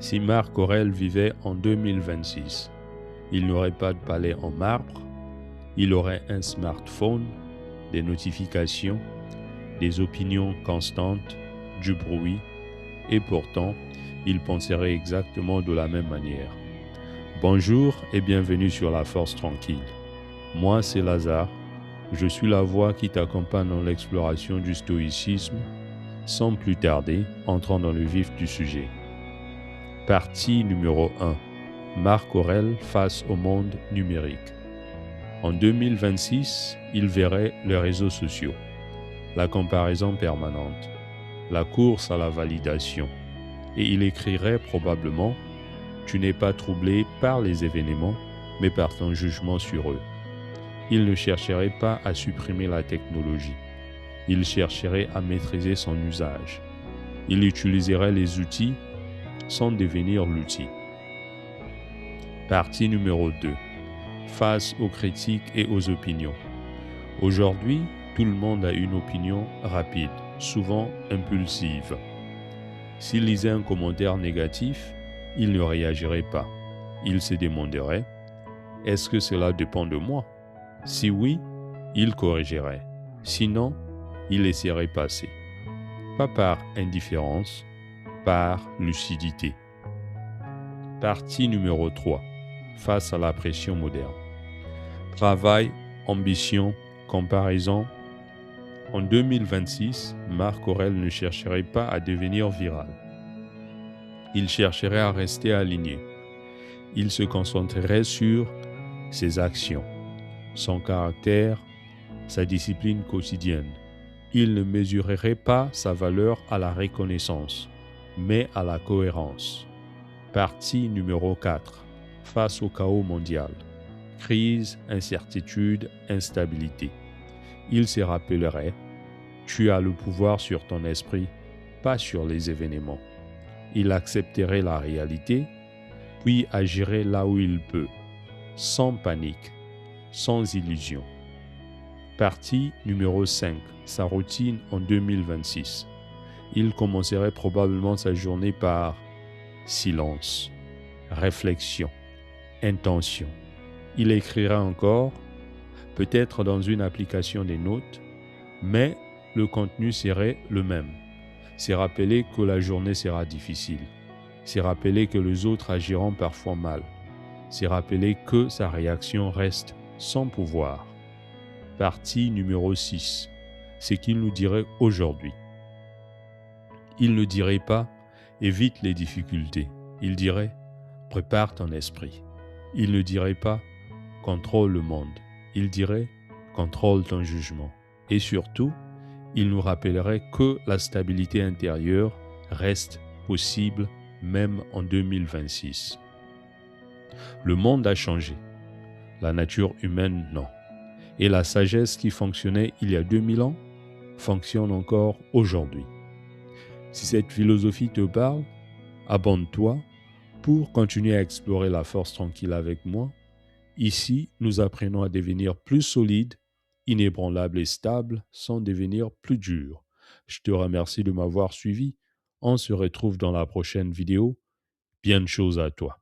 Si Marc Aurèle vivait en 2026, il n'aurait pas de palais en marbre, il aurait un smartphone, des notifications, des opinions constantes, du bruit, et pourtant, il penserait exactement de la même manière. Bonjour et bienvenue sur La Force Tranquille. Moi, c'est Lazare. Je suis la voix qui t'accompagne dans l'exploration du stoïcisme. Sans plus tarder, entrons dans le vif du sujet. Partie numéro 1. Marc Aurèle face au monde numérique. En 2026, il verrait les réseaux sociaux, la comparaison permanente, la course à la validation, et il écrirait probablement « Tu n'es pas troublé par les événements, mais par ton jugement sur eux ». Il ne chercherait pas à supprimer la technologie, il chercherait à maîtriser son usage. Il utiliserait les outils sans devenir l'outil. Partie numéro 2. Face aux critiques et aux opinions. Aujourd'hui, tout le monde a une opinion rapide, souvent impulsive. S'il lisait un commentaire négatif, il ne réagirait pas. Il se demanderait « Est-ce que cela dépend de moi ?» Si oui, il corrigerait. Sinon, il laisserait passer. Pas par indifférence, par lucidité. Partie numéro 3. Face à la pression moderne. Travail, ambition, comparaison. En 2026, Marc Aurèle ne chercherait pas à devenir viral. Il chercherait à rester aligné. Il se concentrerait sur ses actions, son caractère, sa discipline quotidienne. Il ne mesurerait pas sa valeur à la reconnaissance, mais à la cohérence. Partie numéro 4. Face au chaos mondial. Crise, incertitude, instabilité. Il se rappellerait « Tu as le pouvoir sur ton esprit, pas sur les événements ». Il accepterait la réalité, puis agirait là où il peut, sans panique, sans illusion. Partie numéro 5. Sa routine en 2026. Il commencerait probablement sa journée par silence, réflexion, intention. Il écrira encore, peut-être dans une application des notes, mais le contenu serait le même. C'est rappeler que la journée sera difficile. C'est rappeler que les autres agiront parfois mal. C'est rappeler que sa réaction reste sans pouvoir. Partie numéro 6. Ce qu'il nous dirait aujourd'hui. Il ne dirait pas « évite les difficultés ». Il dirait « prépare ton esprit ». Il ne dirait pas « contrôle le monde ». Il dirait « contrôle ton jugement ». Et surtout, il nous rappellerait que la stabilité intérieure reste possible même en 2026. Le monde a changé. La nature humaine, non. Et la sagesse qui fonctionnait il y a 2000 ans fonctionne encore aujourd'hui. Si cette philosophie te parle, abonne-toi pour continuer à explorer la force tranquille avec moi. Ici, nous apprenons à devenir plus solides, inébranlables et stables sans devenir plus durs. Je te remercie de m'avoir suivi. On se retrouve dans la prochaine vidéo. Bien de choses à toi.